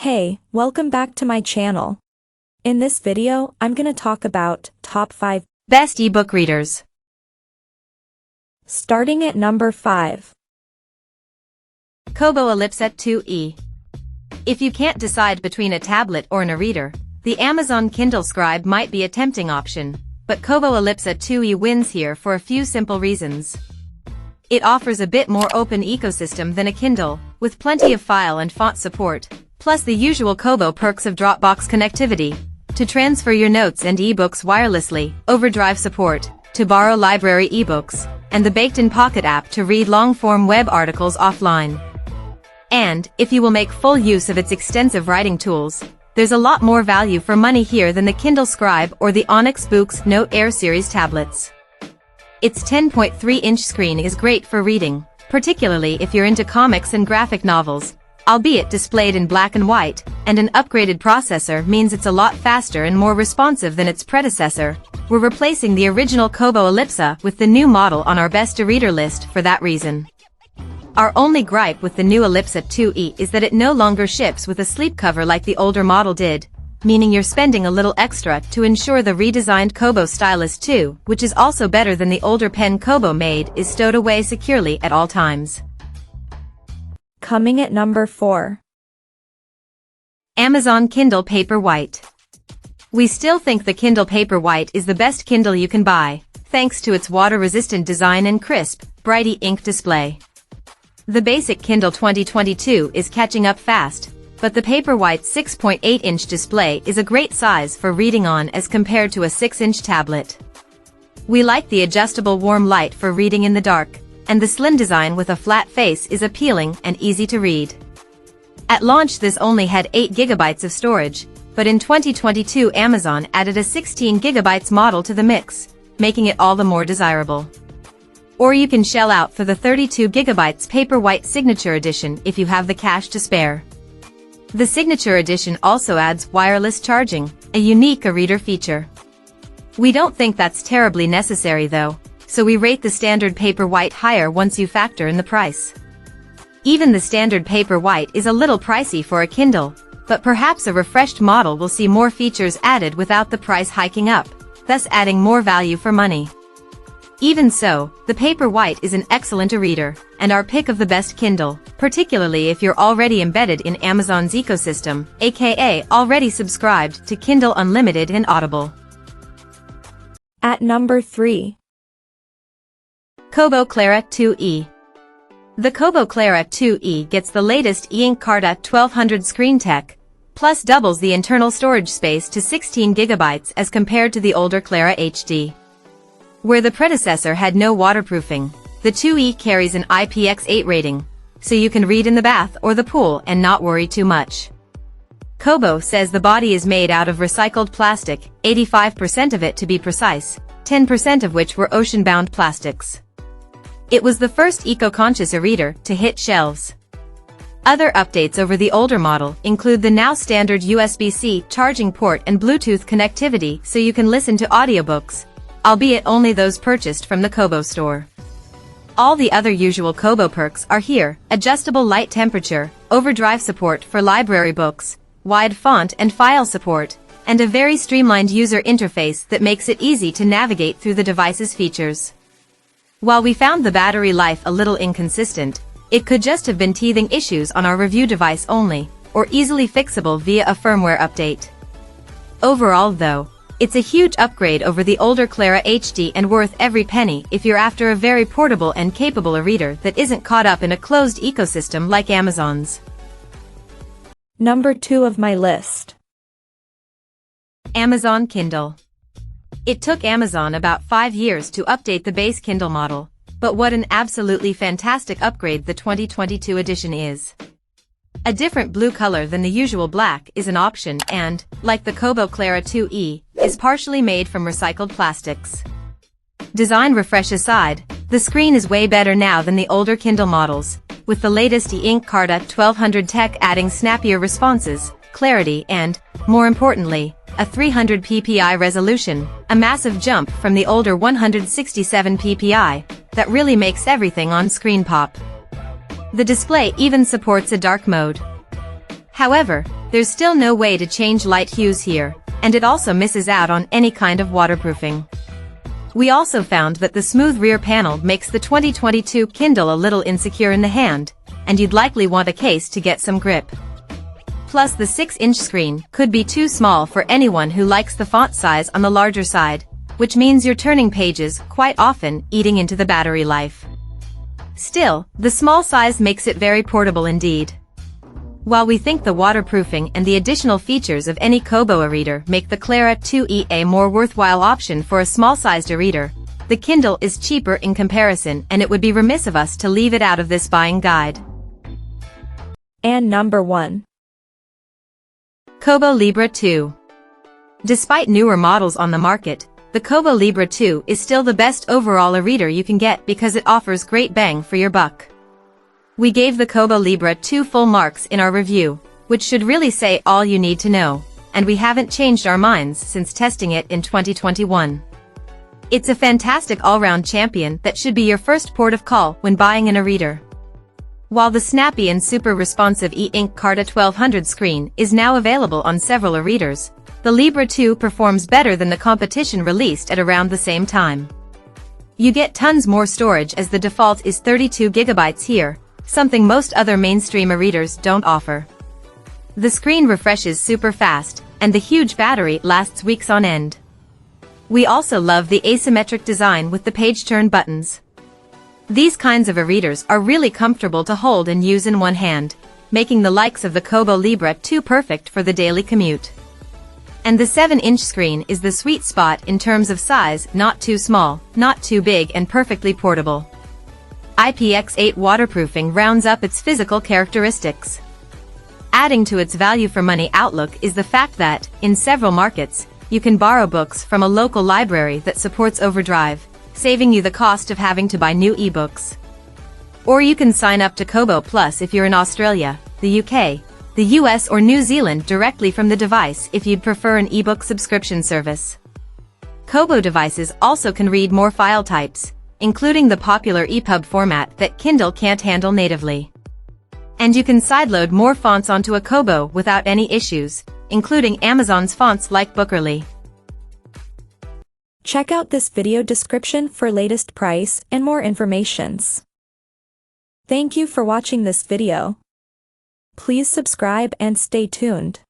Hey, welcome back to my channel. In this video, I'm gonna talk about top 5 best ebook readers. Starting at number 5. Kobo Ellipse 2e. If you can't decide between a tablet or an e-reader, the Amazon Kindle Scribe might be a tempting option, but Kobo Ellipse 2e wins here for a few simple reasons. It offers a bit more open ecosystem than a Kindle, with plenty of file and font support, plus the usual Kobo perks of Dropbox connectivity, to transfer your notes and ebooks wirelessly, overdrive support, to borrow library ebooks, and the baked-in Pocket app to read long-form web articles offline. And, if you will make full use of its extensive writing tools, there's a lot more value for money here than the Kindle Scribe or the Onyx Books Note Air series tablets. Its 10.3-inch screen is great for reading, particularly if you're into comics and graphic novels, albeit displayed in black and white, and an upgraded processor means it's a lot faster and more responsive than its predecessor. We're replacing the original Kobo Ellipse with the new model on our best e-reader list for that reason. Our only gripe with the new Ellipse 2e is that it no longer ships with a sleep cover like the older model did, meaning you're spending a little extra to ensure the redesigned Kobo stylus 2, which is also better than the older pen Kobo made, is stowed away securely at all times. Coming at number 4. Amazon Kindle Paperwhite. We still think the Kindle Paperwhite is the best Kindle you can buy, thanks to its water-resistant design and crisp, bright e-ink display. The basic Kindle 2022 is catching up fast, but the Paperwhite's 6.8-inch display is a great size for reading on as compared to a 6-inch tablet. We like the adjustable warm light for reading in the dark, and the slim design with a flat face is appealing and easy to read. At launch this only had 8 GB of storage, but in 2022 Amazon added a 16 GB model to the mix, making it all the more desirable. Or you can shell out for the 32 GB Paperwhite Signature Edition if you have the cash to spare. The Signature Edition also adds wireless charging, a unique e-reader feature. We don't think that's terribly necessary though, so we rate the standard Paperwhite higher once you factor in the price. Even the standard Paperwhite is a little pricey for a Kindle, but perhaps a refreshed model will see more features added without the price hiking up, thus adding more value for money. Even so, the Paperwhite is an excellent e-reader, and our pick of the best Kindle, particularly if you're already embedded in Amazon's ecosystem, aka already subscribed to Kindle Unlimited and Audible. At number 3. Kobo Clara 2e. The Kobo Clara 2e gets the latest e-ink Carta 1200 screen tech, plus doubles the internal storage space to 16 GB as compared to the older Clara HD. Where the predecessor had no waterproofing, the 2e carries an IPX8 rating, so you can read in the bath or the pool and not worry too much. Kobo says the body is made out of recycled plastic, 85% of it to be precise, 10% of which were ocean-bound plastics. It was the first eco-conscious e-reader to hit shelves. Other updates over the older model include the now standard USB-C charging port and Bluetooth connectivity so you can listen to audiobooks, albeit only those purchased from the Kobo store. All the other usual Kobo perks are here: adjustable light temperature, overdrive support for library books, wide font and file support, and a very streamlined user interface that makes it easy to navigate through the device's features. While we found the battery life a little inconsistent, it could just have been teething issues on our review device only, or easily fixable via a firmware update. Overall though, it's a huge upgrade over the older Clara HD and worth every penny if you're after a very portable and capable e-reader that isn't caught up in a closed ecosystem like Amazon's. Number 2 of my list. Amazon Kindle. It took Amazon about 5 years to update the base Kindle model, but what an absolutely fantastic upgrade the 2022 edition is. A different blue color than the usual black is an option and, like the Kobo Clara 2e, is partially made from recycled plastics. Design refresh aside, the screen is way better now than the older Kindle models, with the latest e-ink Carta 1200 tech adding snappier responses, clarity and, more importantly, a 300 ppi resolution, a massive jump from the older 167 ppi, that really makes everything on screen pop. The display even supports a dark mode. However, There's still no way to change light hues here, and it also misses out on any kind of waterproofing. We also found that the smooth rear panel makes the 2022 Kindle a little insecure in the hand, and you'd likely want a case to get some grip. Plus the 6-inch screen could be too small for anyone who likes the font size on the larger side, which means you're turning pages quite often, eating into the battery life. Still, the small size makes it very portable indeed. While we think the waterproofing and the additional features of any Kobo e-reader make the Clara 2e a more worthwhile option for a small-sized e-reader, the Kindle is cheaper in comparison, and it would be remiss of us to leave it out of this buying guide. And number 1. Kobo Libra 2. Despite newer models on the market, the Kobo Libra 2 is still the best overall e-reader you can get because it offers great bang for your buck. We gave the Kobo Libra 2 full marks in our review, which should really say all you need to know, and we haven't changed our minds since testing it in 2021. It's a fantastic all-round champion that should be your first port of call when buying an e-reader. While the snappy and super responsive e-ink Carta 1200 screen is now available on several e-readers, the Libra 2 performs better than the competition released at around the same time. You get tons more storage as the default is 32 GB here, something most other mainstream e-readers don't offer. The screen refreshes super fast, and the huge battery lasts weeks on end. We also love the asymmetric design with the page turn buttons. These kinds of e-readers are really comfortable to hold and use in one hand, making the likes of the Kobo Libra 2 perfect for the daily commute. And the 7-inch screen is the sweet spot in terms of size, not too small, not too big, and perfectly portable. IPX8 waterproofing rounds up its physical characteristics. Adding to its value for money outlook is the fact that, in several markets, you can borrow books from a local library that supports Overdrive, saving you the cost of having to buy new ebooks. Or you can sign up to Kobo Plus if you're in Australia, the UK, the US or New Zealand directly from the device if you'd prefer an ebook subscription service. Kobo devices also can read more file types, including the popular EPUB format that Kindle can't handle natively. And you can sideload more fonts onto a Kobo without any issues, including Amazon's fonts like Bookerly. Check out this video description for latest price and more informations. Thank you for watching this video. Please subscribe and stay tuned.